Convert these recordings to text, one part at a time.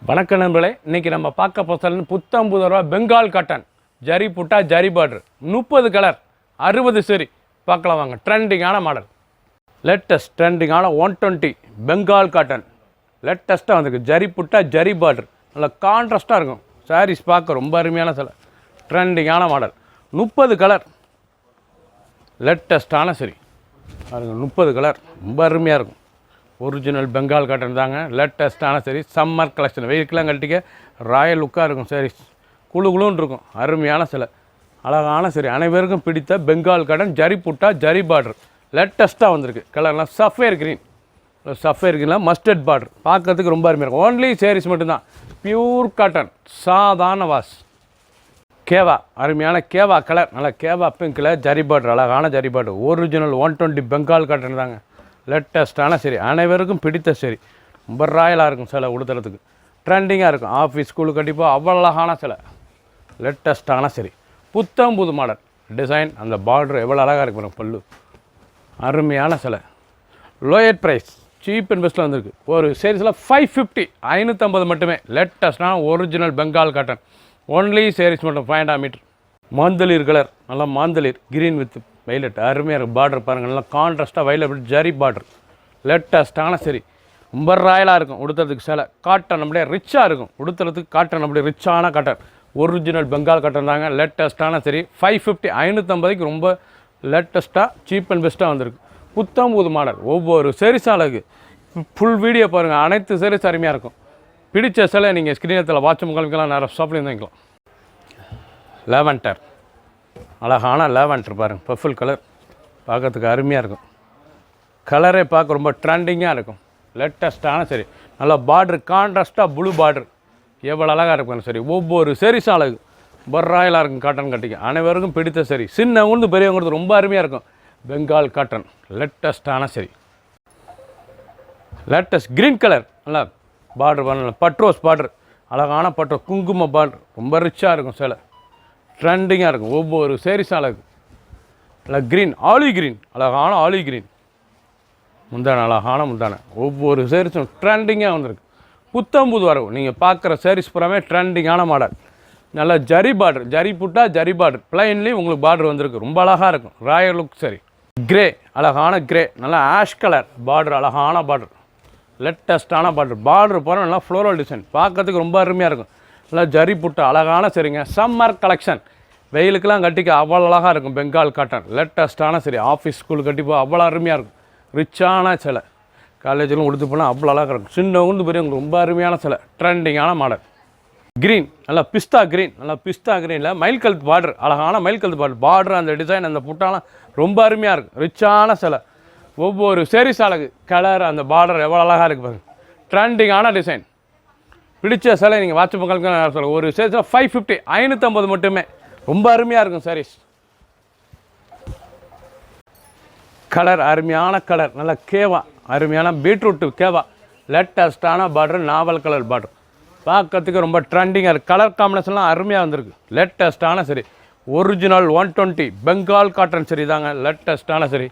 வணக்கம் நண்பர்களே, இன்றைக்கி நம்ம பார்க்க போகிறது ரூபா பெங்கால் காட்டன் ஜரி புட்டா ஜரி பார்டர் 30 கலர் 60 சரி பார்க்கலாம் வாங்க. ட்ரெண்டிங்கான மாடல், லேட்டஸ்ட் ட்ரெண்டிங்கான 120 பெங்கால் காட்டன் லேட்டஸ்ட்டாக வந்திருக்கு. ஜரி புட்டா ஜரி பார்டர் நல்லா கான்ட்ராஸ்ட்டாக இருக்கும். சாரீஸ் பார்க்க ரொம்ப அருமையான சில ட்ரெண்டிங்கான மாடல். 30 கலர் லேட்டஸ்ட்டான சரி பாருங்கள். 30 கலர் ரொம்ப அருமையாக இருக்கும். ஒரிஜினல் பெங்கால் காட்டன் தாங்க. லேட்டஸ்ட்டான சரி, சம்மர் கலெக்ஷன். வெயிலுக்கெல்லாம் கட்டிக்க ராயல் லுக்காக இருக்கும். சரி, குழுன்னு இருக்கும். அருமையான சிலை, அழகான சரி, அனைவருக்கும் பிடித்த பெங்கால் காட்டன் ஜரி புட்டா ஜரி பார்டர் லேட்டஸ்ட்டாக வந்திருக்கு. கலர்லாம் சஃபேர் க்ரீன், சஃபேர் க்ரீன்லாம் மஸ்டர்ட் பார்டர் பார்க்கறதுக்கு ரொம்ப அருமையாக இருக்கும். ஓன்லி சேரீஸ் மட்டும்தான், பியூர் காட்டன், சாதாரண வாஷ். கேவா, அருமையான கேவா கலர், நல்லா கேவா பிங்க்கில் ஜரி பார்டர், அழகான zari border. Original 120 Bengal cotton தாங்க. லேட்டஸ்ட்டான சரி, அனைவருக்கும் பிடித்த சரி, ரொம்ப ராயலாக இருக்கும். சிலை உடுத்துறதுக்கு ட்ரெண்டிங்காக இருக்கும். ஆஃபீஸ் ஸ்கூலுக்கு கண்டிப்பாக அவ்வளோ அழகான சிலை, லேட்டஸ்ட்டான சரி, புத்தம் புது மாடல் டிசைன். அந்த பார்டர் எவ்வளோ அழகாக இருக்கும். பல்லு அருமையான சிலை. லோயர் ப்ரைஸ், சீப் அண்ட் பெஸ்ட்டில் வந்திருக்கு. ஒரு சேரீஸில் 550 550 மட்டுமே. லேட்டஸ்ட்டான original Bengal cotton. Only sarees மட்டும் 500 மீட்டர். மாந்தளிர் கலர், நல்லா மாந்தளிர் க்ரீன் வித் வைலட், அருமையாக இருக்கும். பார்டர் பாருங்கள், நல்லா கான்ட்ராஸ்ட்டாக வைலட் ஜரி பார்டர். லேட்டஸ்ட்டான சரி, ரொம்ப ராயலாக இருக்கும். உடுத்துறதுக்கு சிலை காட்டன் அப்படியே ரிச்சாக இருக்கும். உடுத்துறதுக்கு காட்டன் அப்படியே ரிச்சான காட்டன். ஒரிஜினல் பெங்கால் காட்டன் தாங்க. லேட்டஸ்ட்டான சரி, 550 550க்கு ரொம்ப லேட்டஸ்ட்டாக சீப் அண்ட் பெஸ்ட்டாக வந்திருக்கு. புத்தம் புது மாடல். ஒவ்வொரு சேரீஸாலுக்கு ஃபுல் வீடியோ பாருங்கள். அனைத்து சேரீஸ் அருமையாக இருக்கும். பிடிச்ச சிலை நீங்கள் ஸ்க்ரீனத்தில் வாட்ச் முகாமிக்கலாம், நிறைய ஷாப்லேயும் வாங்கிக்கலாம். லேவண்டர், அழகான லேவண்டர் பாருங்கள். பர்பிள் கலர் பார்க்கறதுக்கு அருமையாக இருக்கும். கலரே பார்க்க ரொம்ப ட்ரெண்டிங்காக இருக்கும். லேட்டஸ்ட்டான சரி, நல்லா பார்ட்ரு கான்ட்ராஸ்ட்டாக ப்ளூ பார்ட்ரு எவ்வளோ அழகாக இருக்கும். சரி, ஒவ்வொரு சேரீஸ் அழகு பர்ராயலாக இருக்கும். காட்டன் கட்டிக்க அனைவருக்கும் பிடித்த சரி, சின்னவங்களுக்கு பெரியவங்களுக்கு ரொம்ப அருமையாக இருக்கும். பெங்கால் காட்டன் லேட்டஸ்ட்டான சரி. லேட்டஸ்ட் க்ரீன் கலர், நல்லா பார்டர் பண்ணலாம். பட்ரோஸ் பார்டர், அழகான பட்ரோ குங்கும பார்டர், ரொம்ப ரிச்சாக இருக்கும். சிலை ட்ரெண்டிங்காக இருக்கும். ஒவ்வொரு சேரீஸ் அழகு. நல்லா க்ரீன், ஆலிவ் க்ரீன், அழகான ஆலிவ் க்ரீன் முந்தான, அழகான முந்தான. ஒவ்வொரு சேரீஸும் ட்ரெண்டிங்காக வந்திருக்கு. புத்தம் புது வரவு. நீங்கள் பார்க்குற சேரீஸ் புறாமே ட்ரெண்டிங்கான மாடல். நல்லா ஜரி பார்டர், ஜரி புட்டா ஜரி பார்டர் பிளைன்லேயும் உங்களுக்கு பார்டர் வந்திருக்கு. ரொம்ப அழகாக இருக்கும். ராயல் லுக் சரி. கிரே, அழகான கிரே, நல்லா ஆஷ் கலர் பார்டர், அழகான பார்டர், லேட்டஸ்ட்டான பார்டர். பார்டர் போகிற நல்லா ஃப்ளோரல் டிசைன் பார்க்கறதுக்கு ரொம்ப அருமையாக இருக்கும். நல்லா ஜரி புட்டா அழகான சரிங்க. Summer collection. வெயிலுக்கெல்லாம் கட்டிக்க அவ்வளோ அழகாக இருக்கும். பெங்கால் காட்டன் லேட்டஸ்ட்டான சரி, ஆஃபீஸ் ஸ்கூல் கட்டிப்போ அவ்வளோ அருமையாக இருக்கும். ரிச்சான சிலை, காலேஜிலும் உடுத்து போனால் அவ்வளோ அழகாக இருக்கும். சின்னவங்க பெரியவங்களுக்கு ரொம்ப அருமையான சிலை, ட்ரெண்டிங்கான மாடல். க்ரீன், நல்லா பிஸ்தா க்ரீன், நல்லா பிஸ்தா க்ரீனில் மயில் கழுத்து பார்டர், அழகான மயில் கழுத்து பார்டர். பார்டர் அந்த டிசைன் அந்த புட்டாலாம் ரொம்ப அருமையாக இருக்கும். ரிச்சான சிலை. ஒவ்வொரு சேரீஸ் அழகு. கலர் அந்த பார்டர் எவ்வளோ அழகாக இருக்குது பாருங்கள். ட்ரெண்டிங்கான டிசைன். பிடிச்ச சிலை நீங்கள் வாட்ச் மக்களுக்கு சொல்ல. ஒரு சேரீஸில் 550 550 மட்டுமே. ரொம்ப அருமையாக இருக்கும் சாரீஸ். கலர் அருமையான கலர், நல்லா கேவா, அருமையான பீட்ரூட்டு கேவா. லேட்டஸ்ட்டான பார்டர், நாவல் கலர் பார்டர் பார்க்கறதுக்கு ரொம்ப ட்ரெண்டிங்காக இருக்குது. கலர் காம்பினேஷன்லாம் அருமையாக வந்திருக்கு. லேட்டஸ்ட்டான சரி, ஒரிஜினல் 120 பெங்கால் காட்டன் சரி தாங்க. லேட்டஸ்ட்டான சரி,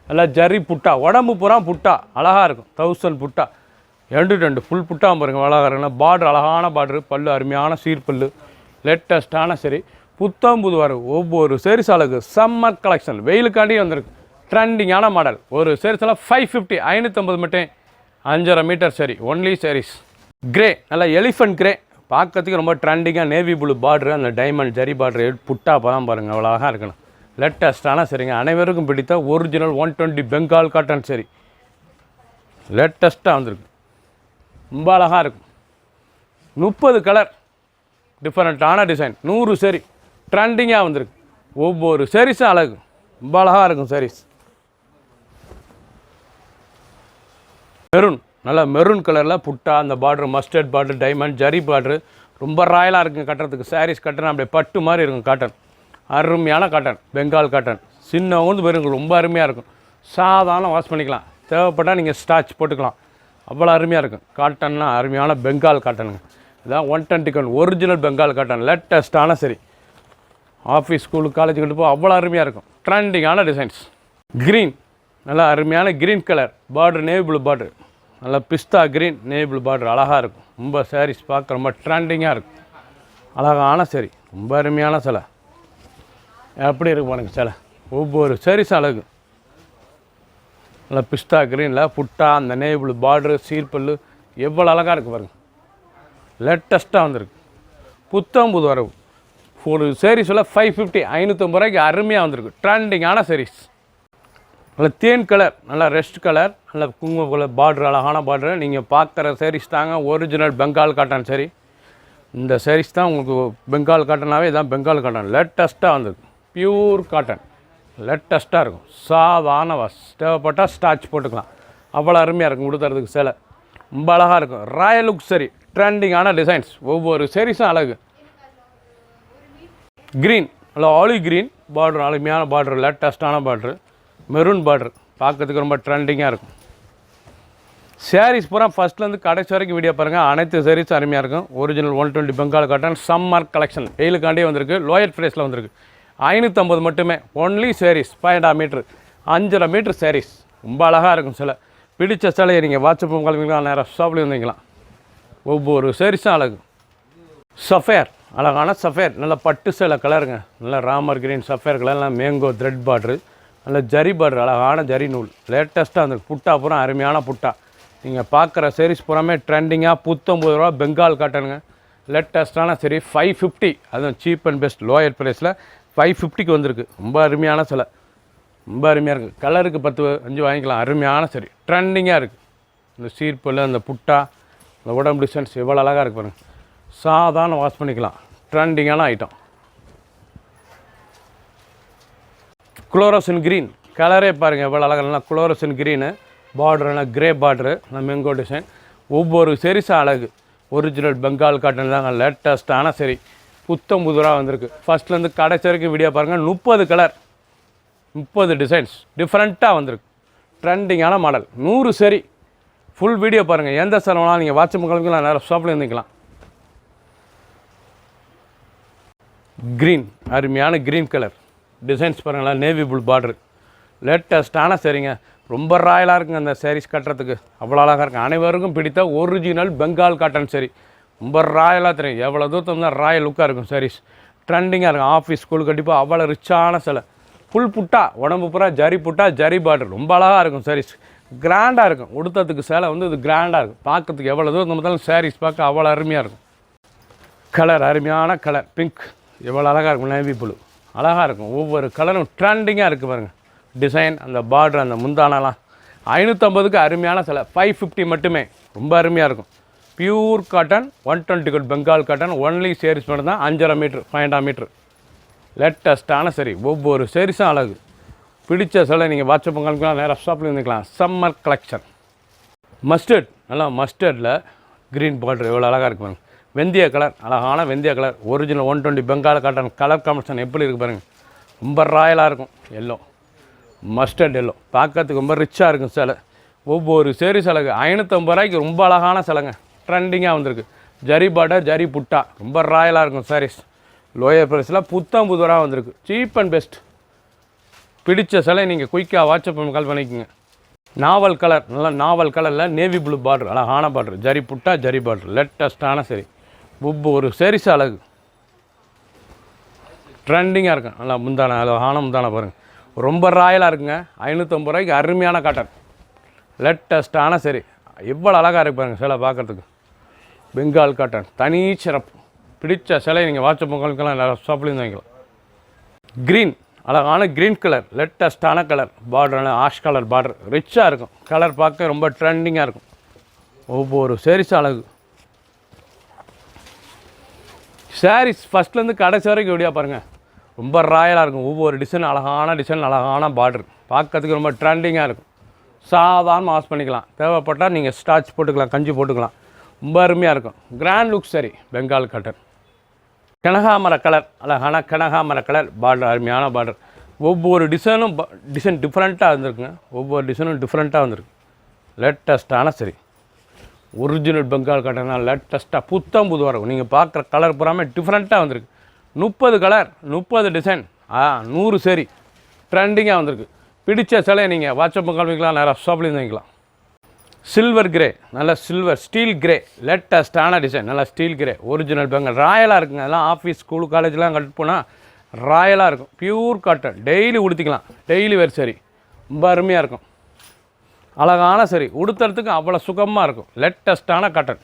நல்லா ஜரி புட்டா, உடம்பு பூரா புட்டா அழகாக இருக்கும். 1000 புட்டா, 2 ஃபுல் புட்டா பாருங்க, அழகாக இருக்குன்னா. பார்டர் அழகான பார்டரு, பல்லு அருமையான சீர்பல்லு. லேட்டஸ்ட்டான சரி, புத்தம் புது வரும். ஒவ்வொரு சேரீஸ் அழகு. சம்மர் கலெக்ஷன், வெயிலுக்காண்டி வந்திருக்கு. ட்ரெண்டிங்கான மாடல். ஒரு சேரீஸில் 550 550 மட்டும். 5.5 மீட்டர் சரி, ஒன்லி சேரீஸ். கிரே, நல்லா எலிஃபென்ட் கிரே பார்க்கறதுக்கு ரொம்ப ட்ரெண்டிங்காக. நேவி ப்ளூ பார்டரு, அந்த டைமண்ட் ஜரி பார்டரு புட்டா பதம் பாருங்கள், அவ்வளோ அழகாக இருக்கணும். லேட்டஸ்ட்டான சரிங்க, அனைவருக்கும் பிடித்த ஒரிஜினல் 120 பெங்கால் காட்டன் சரி. லேட்டஸ்ட்டாக வந்திருக்கு. ரொம்ப அழகாக இருக்கும். 30 கலர், டிஃப்ரெண்ட்டான டிசைன், 100 சரி, ட்ரெண்டிங்காக வந்திருக்கு. ஒவ்வொரு சேரீஸும் அழகு. ரொம்ப அழகாக இருக்கும் சாரீஸ். மெரூன், நல்லா மெரூன் கலரில் புட்டா, அந்த border mustard border, diamond zari border ரொம்ப ராயலாக இருக்குங்க. கட்டுறதுக்கு சாரீஸ் கட்டுறேன் அப்படியே பட்டு மாதிரி இருக்கும். காட்டன் அருமையான காட்டன், பெங்கால் காட்டன். சின்னவங்க பெருங்க ரொம்ப அருமையாக இருக்கும். சாதாரண வாஷ் பண்ணிக்கலாம். தேவைப்பட்டால் நீங்கள் ஸ்டாச் போட்டுக்கலாம். அவ்வளோ அருமையாக இருக்கும். காட்டன்னா அருமையான பெங்கால் காட்டனுங்க. இதான் 120 ஒரிஜினல் பெங்கால் காட்டன். லேட்டஸ்ட்டான சரி, ஆஃபீஸ் ஸ்கூலு காலேஜ் கிட்ட போ அவ்வளோ அருமையாக இருக்கும். ட்ரெண்டிங்கான டிசைன்ஸ். க்ரீன், நல்லா அருமையான green colour border, navy blue border, நல்லா பிஸ்தா க்ரீன் நேபிள் பார்டர் அழகாக இருக்கும். ரொம்ப சாரீஸ் பார்க்க ரொம்ப ட்ரெண்டிங்காக இருக்கும். அழகான சரி, ரொம்ப அருமையான சிலை. எப்படி இருக்கு பாருங்க சிலை. ஒவ்வொரு சாரீஸும் அழகு. நல்லா பிஸ்தா க்ரீனில் புட்டா அந்த நேபிள் பார்டரு சீர்பல்லு எவ்வளோ அழகாக இருக்குது பாருங்கள். லேட்டஸ்ட்டாக வந்திருக்கு. புது வரவு. ஒரு சாரீஸில் 550 550 ரூபாய்க்கு அருமையாக வந்திருக்கு. ட்ரெண்டிங்கான சாரீஸ். நல்ல தேன் கலர், நல்லா ரெஸ்ட் கலர், நல்ல குங்கும கலர் பார்டர், அழகான பார்டர். நீங்கள் பார்க்குற சாரீஸ் தாங்க ஒரிஜினல் பெங்கால் காட்டன் சரி. இந்த சாரீஸ் தான் உங்களுக்கு பெங்கால் காட்டனாகவே இதான் பெங்கால் காட்டன். லேட்டஸ்ட்டாக வந்திருக்கு. பியூர் காட்டன் லேட்டஸ்ட்டாக இருக்கும். சாதாரண வாஷ் தேவைப்பட்டால் ஸ்டாச் போட்டுக்கலாம். அவ்வளோ அருமையாக இருக்கும். கொடுத்துறதுக்கு சேலை ரொம்ப அழகாக இருக்கும். ராயல் லுக் சரி, ட்ரெண்டிங்கான டிசைன்ஸ். ஒவ்வொரு சாரீஸும் அழகு. க்ரீன், நல்லா ஆலிவ் க்ரீன் பார்டர், அருமையான பார்டர், லேட்டஸ்ட்டான பார்டரு. மெரூன் பார்டர் பார்க்கறதுக்கு ரொம்ப ட்ரெண்டிங்காக இருக்கும். சாரீஸ் பூரா ஃபஸ்ட்லேருந்து கடைசி வரைக்கும் வீடியோ பாருங்கள். அனைத்து சாரீஸும் அருமையாக இருக்கும். Original 120 Bengal cotton summer collection. வெயிலுக்காண்டே வந்திருக்கு. லோயர் ப்ரைஸில் வந்திருக்கு. 550 மட்டுமே. Only sarees 5.5 metre 5.5 metre sarees. ரொம்ப அழகாக இருக்கும் சிலை. பிடிச்ச சிலையை நீங்கள் வாட்ஸ்அப் கிளம்பிக்கலாம், நேராக ஷாப்லேயும் வந்துக்கலாம். ஒவ்வொரு சாரீஸும் அழகு. சஃபேர், அழகான சஃபேர், நல்ல பட்டு சேலை கலருங்க. நல்ல ராமர் கிரீன் சஃபேர் கலர், நல்லா மேங்கோ த்ரெட் பார்டரு, நல்ல ஜரி பார்டர், அழகான ஜரி நூல். லேட்டஸ்ட்டாக அந்த புட்டா பூரா அருமையான புட்டா. நீங்கள் பார்க்குற சாரீஸ் பூராமே ட்ரெண்டிங்காக 19 ரூபா பெங்கால் காட்டனுங்க. லேட்டஸ்ட்டான சரி 550, அதுவும் சீப் அண்ட் பெஸ்ட் லோயர் ப்ரைஸில் 550க்கு வந்திருக்கு. ரொம்ப அருமையான சிலை, ரொம்ப அருமையாக இருக்குது. கலருக்கு 10 5 வாங்கிக்கலாம். அருமையான சரி, ட்ரெண்டிங்காக இருக்குது. இந்த சீர்பல், அந்த புட்டா, இந்த உடம்பு டிசைன்ஸ் எவ்வளோ அழகாக இருக்குது பாருங்கள். சாதாரண வாஷ் பண்ணிக்கலாம். ட்ரெண்டிங்கான ஐட்டம். குளோரோசின் க்ரீன் கலரே பாருங்கள் எவ்வளோ அழகாக. குளோரோசின் green border, grey border, mango design. ஒவ்வொரு சாரீஸும் அழகு. ஒரிஜினல் பெங்கால் காட்டன் தாங்க. லேட்டஸ்ட்டான சரி 19 ரூபா வந்திருக்கு. ஃபஸ்ட்லேருந்து கடைசி வரைக்கும் வீடியோ பாருங்கள். 30 கலர் 30 டிசைன்ஸ் டிஃப்ரெண்ட்டாக வந்திருக்கு. ட்ரெண்டிங்கான மாடல். 100 சரி. ஃபுல் வீடியோ பாருங்கள். எந்த செலவுனாலும் நீங்கள் வாட்ஸ்அப் கிளம்பிக்கலாம், நேரம் ஷாப்பில் இருந்துக்கலாம். க்ரீன், அருமையான க்ரீன் கலர் டிசைன்ஸ் பாருங்களா. நேவி ப்ளூ பார்டரு, லேட்டஸ்ட்டான சரிங்க. ரொம்ப ராயலாக இருக்குங்க அந்த சாரீஸ் கட்டுறதுக்கு. அவ்வளோ அழகாக இருக்கும். அனைவருக்கும் பிடித்த ஒரிஜினல் பெங்கால் காட்டன் சரி. ரொம்ப ராயலாக தெரியும். எவ்வளோ தூரத்துக்கு தான் ராயல் லுக்காக இருக்கும் சாரீஸ். ட்ரெண்டிங்காக இருக்கும். ஆஃபீஸ் ஸ்கூல் கண்டிப்பாக அவ்வளோ ரிச்சான சிலை. ஃபுல் புட்டா, உடம்பு பூரா ஜரி புட்டா, ஜரி பார்டர். ரொம்ப அழகாக இருக்கும் சாரீஸ். கிராண்டாக இருக்கும். உடுத்தத்துக்கு சேலை வந்து இது கிராண்டாக இருக்கும். பார்க்கறதுக்கு எவ்வளோ தூரம் பார்த்தாலும் சாரீஸ் பார்க்க அவ்வளோ அருமையாக இருக்கும். கலர், அருமையான கலர் பிங்க், எவ்வளோ அழகாக இருக்கும். நேவி ப்ளூ அழகாக இருக்கும். ஒவ்வொரு கலரும் ட்ரெண்டிங்காக இருக்குது பாருங்கள். டிசைன், அந்த பார்டர், அந்த முந்தானலாம் 550க்கு அருமையான சிலை. 550 மட்டுமே. ரொம்ப அருமையாக இருக்கும். Pure cotton 120 good Bengal cotton. Only saris மட்டும் தான். 5.5 மீட்ரு 5.5 மீட்ரு. லேட்டஸ்ட்டான சரி. ஒவ்வொரு சாரீஸும் அழகு. பிடிச்ச சிலை நீங்கள் வாட்ஸ்அப் பண்ணிக்கலாம், நேராக ஷாப்பில் இருந்துக்கலாம். Summer collection. மஸ்டர்ட், நல்லா மஸ்டர்டில் க்ரீன் பார்டர் எவ்வளோ அழகாக இருக்கு பாருங்கள். வெந்தய கலர், அழகான வெந்தய colour. Original 120 Bengal cotton. Colour combination எப்படி இருக்குது பாருங்கள். ரொம்ப ராயலாக இருக்கும். எல்லோ, மஸ்டர்ட் எல்லோ பார்க்கறதுக்கு ரொம்ப ரிச்சாக இருக்கும் சிலை. ஒவ்வொரு சாரீஸ் அழகு. 550 ரூபாய்க்கு ரொம்ப அழகான சிலைங்க. ட்ரெண்டிங்காக வந்திருக்கு. ஜரி பார்டர், ஜரி புட்டா, ரொம்ப ராயலாக இருக்கும் சாரீஸ். லோயர் ப்ரைஸில் 19 ரூபா வந்திருக்கு. Cheap and best. பிடிச்ச சிலை நீங்கள் குயிக்காக வாட்ஸ்அப் கால் பண்ணிக்கோங்க. நாவல் கலர், நல்லா நாவல் கலரில் நேவி ப்ளூ பார்டர், அழகான பார்டர், ஜரி புட்டா, ஜரி பார்டர். லேட்டஸ்ட்டான சரி. ஒவ்வொரு சாரீஸ் அழகு. ட்ரெண்டிங்காக இருக்கும். நல்லா முந்தான, அழகான முந்தான பாருங்கள். ரொம்ப ராயலாக இருக்குங்க. 550 ரூபாய்க்கு அருமையான காட்டன். லேட்டஸ்ட்டான சரி. எவ்வளோ அழகாக இருக்கு பாருங்கள் சிலை பார்க்குறதுக்கு. பெங்கால் காட்டன் தனி சிறப்பு. பிடிச்ச சிலை நீங்கள் வாட்ஸ்அப் பண்ணிக்கலாம், ஷாப்லேயும் வாங்கிக்கலாம். க்ரீன், அழகான க்ரீன் கலர், லேட்டஸ்ட்டான colour. Border ash colour border, ரிச்சாக இருக்கும். கலர் பார்க்க ரொம்ப ட்ரெண்டிங்காக இருக்கும். ஒவ்வொரு சாரீஸும் அழகு. சாரீஸ் ஃபஸ்ட்லேருந்து கடைசி வரைக்கும் வீடியோ பாருங்கள். ரொம்ப ராயலாக இருக்கும். ஒவ்வொரு டிசைன் அழகான டிசைன், அழகான பார்டர். பார்க்கறதுக்கு ரொம்ப ட்ரெண்டிங்காக இருக்கும். சாதாரண வாஷ் பண்ணிக்கலாம். தேவைப்பட்டால் நீங்கள் ஸ்டாச் போட்டுக்கலாம், கஞ்சி போட்டுக்கலாம். ரொம்ப அருமையாக இருக்கும். கிராண்ட் லுக் சரி பெங்கால் காட்டன். கனகாமர கலர், அழகான கனகாமர கலர் பார்டர், அருமையான பார்டர். ஒவ்வொரு டிசைனும் டிசைன் டிஃப்ரெண்ட்டாக வந்துருக்குங்க. ஒவ்வொரு டிசைனும் டிஃப்ரெண்ட்டாக வந்துருக்கு. லேட்டஸ்ட்டான சரி. ஒரிஜினல் பெங்கால் காட்டன் லேட்டஸ்ட்டாக 19 வரும். நீங்கள் பார்க்குற கலர் பூராமே டிஃப்ரெண்ட்டாக வந்திருக்கு. 30 கலர் 30 டிசைன் 100 சரி. ட்ரெண்டிங்காக வந்திருக்கு. பிடிச்ச சிலையை நீங்கள் வாட்ஸ்அப் காமிக்கலாம், நேராக ஷாப்லேயும் வாங்கிக்கலாம். சில்வர் கிரே, நல்ல சில்வர் ஸ்டீல் கிரே, லேட்டஸ்டான டிசைன், நல்லா ஸ்டீல் கிரே, ஒரிஜினல் பெங்கால், ராயலாக இருக்குங்க. அதெல்லாம் ஆஃபீஸ் ஸ்கூல் காலேஜ்லாம் கட் போனால் ராயலாக இருக்கும். பியூர் காட்டன், டெய்லி உடுத்திக்கலாம், டெய்லி வேர் சரி, ரொம்ப அருமையாக இருக்கும். அழகான சரி, உடுத்துறதுக்கு அவ்வளோ சுகமாக இருக்கும். லேட்டஸ்டான காட்டன்.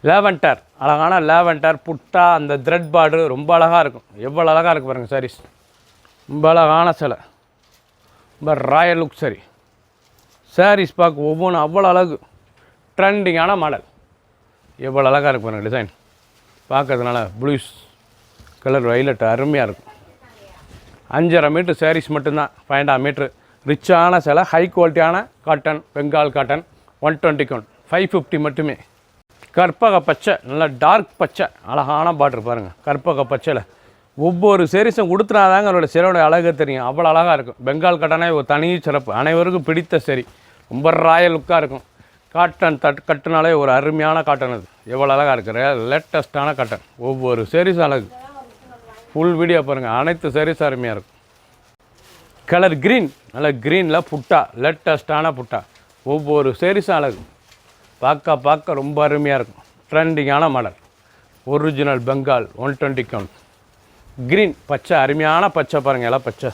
லேவெண்டர், அழகான லேவெண்டர் புட்டா, அந்த த்ரெட் பார்டரு ரொம்ப அழகாக இருக்கும். எவ்வளோ அழகாக இருக்குது பாருங்கள் சாரீஸ். ரொம்ப அழகான சிலை, ரொம்ப ராயல் லுக் சரி. சாரீஸ் பார்க்க ஒவ்வொன்றும் அவ்வளோ அழகு, ட்ரெண்டிங்கான மாடல். எவ்வளோ அழகாக இருக்கு பாருங்கள் டிசைன். பார்க்கறதுனால ப்ளூஸ் கலர் வைலட் அருமையாக இருக்கும். 5.5 மீட்ரு சாரீஸ் மட்டும்தான், 5.5 மீட்ரு. ரிச்சான சிலை, ஹை குவாலிட்டியான காட்டன், பெங்கால் காட்டன். 120 கவுண்ட், 550 மட்டுமே. கற்பக பச்சை, நல்லா டார்க் பச்சை, அழகான பார்டர் பாருங்கள். கற்பக பச்சையில் ஒவ்வொரு சேரீஸும் கொடுத்துனாதாங்க அதோட சிலையோட அழகு தெரியும். அவ்வளோ அழகாக இருக்கும். பெங்கால் காட்டனே ஒரு தனி சிறப்பு, அனைவருக்கும் பிடித்த சரி. ரொம்ப ராயல் லுக்காக இருக்கும். காட்டன் கட்டுனாலே ஒரு அருமையான காட்டன். அது எவ்வளோ அழகாக இருக்குது, லேட்டஸ்ட்டான காட்டன். ஒவ்வொரு சேரீஸும் அழகு. ஃபுல் வீடியோ பாருங்கள், அனைத்து சேரீஸும் அருமையாக இருக்கும். கலர் க்ரீன், நல்ல க்ரீனில் புட்டா, லேட்டஸ்ட்டான புட்டா. ஒவ்வொரு சேரீஸும் அழகு. பார்க்க ரொம்ப அருமையாக இருக்கும். ட்ரெண்டிங்கான model, original Bengal, 120 count. Green பச்சை, அருமையான பச்சை பாருங்கள். எல்லாம் பச்சை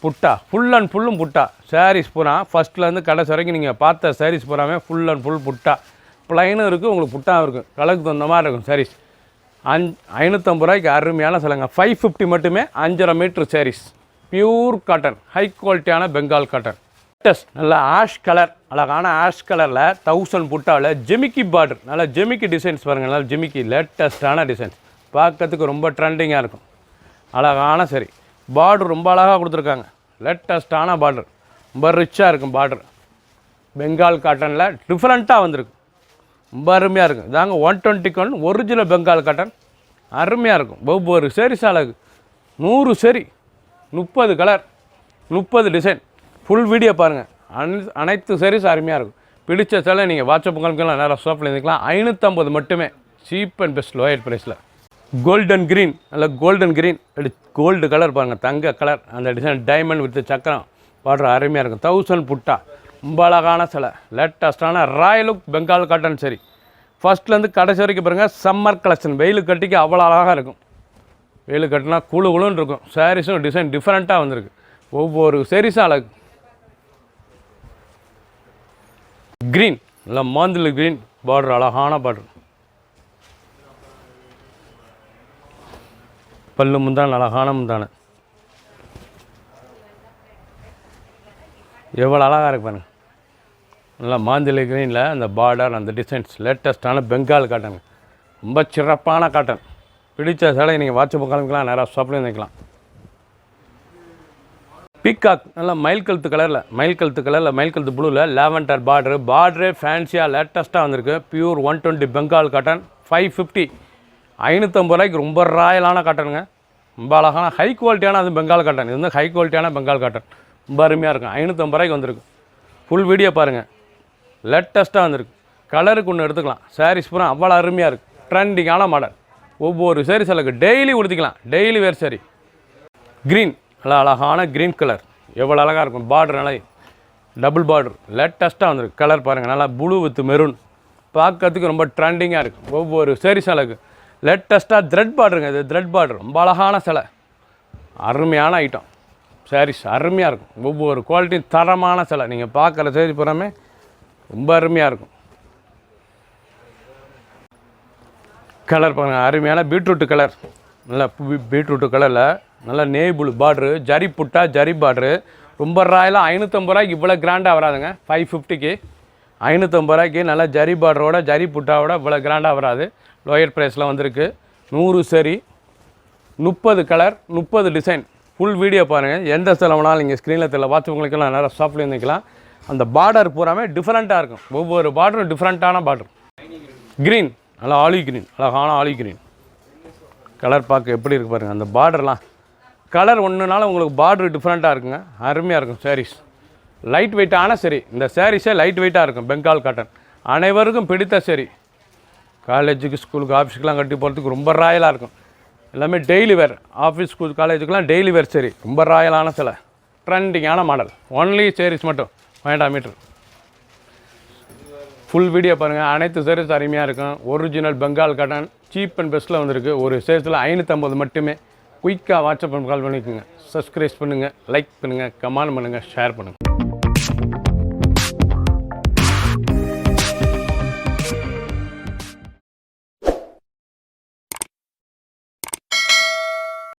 புட்டா, ஃபுல் அண்ட் ஃபுல்லும் புட்டா. சாரீஸ் பூரா ஃபஸ்ட்லேருந்து கடைசி வரைக்கும் நீங்கள் பார்த்த சாரீஸ் பூராமே ஃபுல் அண்ட் ஃபுல் புட்டா. ப்ளைனும் இருக்குது, உங்களுக்கு புட்டாவும் இருக்குது. கலருக்கு தகுந்த மாதிரி இருக்கும் சாரீஸ். 550 ரூபாய்க்கு அருமையான சிலைங்க. 550 மட்டுமே. 5.5 metre saris, pure cotton, high குவாலிட்டியான பெங்கால் காட்டன். டெஸ்ட் நல்ல ஆஷ் கலர், அழகான ஆஷ் கலரில் 1000 புட்டாவில் ஜெமிக்கி பார்டர், நல்லா ஜெமிக்கி டிசைன்ஸ் பாருங்கள். நல்லா ஜெமிக்கி லேட்டஸ்ட்டான டிசைன்ஸ், பார்க்கறதுக்கு ரொம்ப ட்ரெண்டிங்காக இருக்கும். அழகான சரி, பார்டர் ரொம்ப அழகாக கொடுத்துருக்காங்க. லேட்டஸ்ட்டான பார்டர், ரொம்ப ரிச்சாக இருக்கும் பார்டர். பெங்கால் காட்டனில் டிஃப்ரெண்ட்டாக வந்திருக்கு, ரொம்ப அருமையாக இருக்கும். இதாங்க 120 கவுண்ட் ஒரிஜினல் பெங்கால் காட்டன், அருமையாக இருக்கும். ஒவ்வொரு சேரீஸ் அழகு. 100 sari, 30 colour, 30 design. Full video பாருங்கள். அனைத்து சாரீஸ் அருமையாக இருக்கும். பிடிச்ச சேலை நீங்கள் வாட்ஸ்அப் பொங்கலுக்கெல்லாம் நேராக ஷாப்பில் இருந்துக்கலாம். 550 மட்டுமே, சீப் அண்ட் பெஸ்ட், லோயர் ப்ரைஸில். கோல்டன் க்ரீன், நல்ல கோல்டன் க்ரீன், கோல்டு கலர் பாருங்கள், தங்க கலர். அந்த டிசைன் டைமண்ட் வித் சக்கரம் பார்டர் அருமையாக இருக்கும். 1000 புட்டா, ரொம்ப அழகான சிலை, லேட்டஸ்ட்டான ராயல் லுக் பெங்கால் காட்டன் சரி. ஃபஸ்ட்லேருந்து கடைசி வரைக்கும் பாருங்கள். சம்மர் கலெக்ஷன், வெயில் கட்டிக்கு அவ்வளோ அழகாக இருக்கும். வெயில் கட்டினா குழுன்னு இருக்கும். சாரீஸும் டிசைன் டிஃப்ரெண்ட்டாக வந்திருக்கு. ஒவ்வொரு சாரீஸும் அழகு. க்ரீன், நல்லா மாந்தில் க்ரீன் பார்டர், அழகான பார்டர். பல்லு முந்தான, அழகான முந்தான. எவ்வளோ அழகாக இருக்கு பாருங்க. நல்லா மாந்தில் க்ரீனில் அந்த பார்டர், அந்த டிசைன்ஸ், லேட்டஸ்ட்டான பெங்கால் காட்டன், ரொம்ப சிறப்பான காட்டன். பிடிச்ச சேலை நீங்கள் வாட்ஸ்அப் கிளம்பிக்கலாம், நேராக ஷாப்லேயும் இருந்துக்கலாம். பீகாக், நல்லா மயில் கழுத்து கலரில், மயில் கழுத்து ப்ளூவில் லேவெண்டர் பார்டரு ஃபேன்சியாக லேட்டஸ்ட்டாக வந்திருக்கு. Pure 120 Bengal cotton, 550. 550 ரூபாய்க்கு ரொம்ப ராயலான காட்டனுங்க. ரொம்ப அழகான ஹை குவாலிட்டியான அது பெங்கால் காட்டன். இது வந்து ஹை குவாலிட்டியான பெங்கால் காட்டன், ரொம்ப அருமையாக இருக்கும். 550 ரூபாய்க்கு வந்திருக்கு. ஃபுல் வீடியோ பாருங்கள், லேட்டஸ்ட்டாக வந்திருக்கு. கலருக்கு ஒன்று எடுத்துக்கலாம். சாரீஸ் பூரா அவ்வளோ அருமையாக இருக்குது. ட்ரெண்டிங்கான மாடல். ஒவ்வொரு சாரீஸ் அளவுக்கு டெய்லி உடுத்திக்கலாம், டெய்லி வேர் சாரி. க்ரீன், நல்லா அழகான க்ரீன் கலர், எவ்வளோ அழகாக இருக்கும். பார்டர் நல்லா டபுள் பார்டர், லேட்டஸ்ட்டாக வந்திருக்கு. கலர் பாருங்கள், நல்லா ப்ளூ வித் மெரூன், பார்க்கறதுக்கு ரொம்ப ட்ரெண்டிங்காக இருக்குது. ஒவ்வொரு சாரீஸ் அழகு. லேட்டஸ்ட்டாக த்ரெட் பார்டருங்க, இது த்ரெட் பார்டர், ரொம்ப அழகான சிலை, அருமையான ஐட்டம். சாரீஸ் அருமையாக இருக்கும். ஒவ்வொரு குவாலிட்டியும் தரமான சிலை. நீங்கள் பார்க்குற சாரீ பூராமே ரொம்ப அருமையாக இருக்கும். கலர் பாருங்கள், அருமையான பீட்ரூட்டு கலர், நல்லா பீட்ரூட்டு கலரில் நல்லா நேவி ப்ளூ பார்டரு, ஜரி புட்டா, ஜரி பார்டரு, ரொம்ப ராயலாக. 550 ரூபாய்க்கு இவ்வளோ கிராண்டாக வராதுங்க. 550க்கு 550 ரூபாய்க்கு நல்லா ஜரி பார்டரோட, ஜரி புட்டாவோட இவ்வளோ கிராண்டாக வராது. லோயர் ப்ரைஸில் வந்திருக்கு. 100 சரி, 30 கலர், 30 டிசைன். ஃபுல் வீடியோ பாருங்கள். எந்த செலவுனாலும் நீங்கள் ஸ்க்ரீனில் தெரியல, வாட்ஸ்அப்புங்களுக்கெல்லாம் நேராக ஷாப்பில் இருந்துக்கலாம். அந்த பார்டர் பூராமே டிஃப்ரெண்ட்டாக இருக்கும். ஒவ்வொரு பார்டரும் டிஃப்ரெண்ட்டான பார்டர். க்ரீன், நல்லா ஆலிவ் க்ரீன், அழகான ஆலிவ் க்ரீன் கலர். பார்க்க எப்படி இருக்குது பாருங்கள். அந்த பார்டர்லாம் கலர் ஒன்றுனால உங்களுக்கு பார்டர் டிஃப்ரெண்ட்டாக இருக்குங்க, அருமையாக இருக்கும். சாரீஸ் லைட் வெயிட்டான சரி. இந்த சாரீஸே லைட் வெயிட்டாக இருக்கும். பெங்கால் காட்டன் அனைவருக்கும் பிடித்த சரி. காலேஜுக்கு, ஸ்கூலுக்கு, ஆஃபீஸுக்கெலாம் கட்டி போகிறதுக்கு ரொம்ப ராயலாக இருக்கும். எல்லாமே டெய்லி வேர். ஆஃபீஸ், ஸ்கூல், காலேஜுக்கெலாம் டெய்லி வேர் சரி. ரொம்ப ராயலான சிலை, ட்ரெண்டிங்கான மாடல். ஒன்லி சாரீஸ் மட்டும், 5.5 மீட்டர். ஃபுல் வீடியோ பாருங்கள். அனைத்து சர்வீஸ் அருமையாக இருக்கும். Original Bengal cotton cheap and பெஸ்ட்டில் வந்திருக்கு. ஒரு சேல்ஸில் 550 மட்டுமே. குயிக்காக வாட்ஸ்அப் கால் பண்ணிக்கோங்க. சப்ஸ்கிரைப் பண்ணுங்கள், லைக் பண்ணுங்கள், கமெண்ட் பண்ணுங்கள், ஷேர் பண்ணுங்கள்.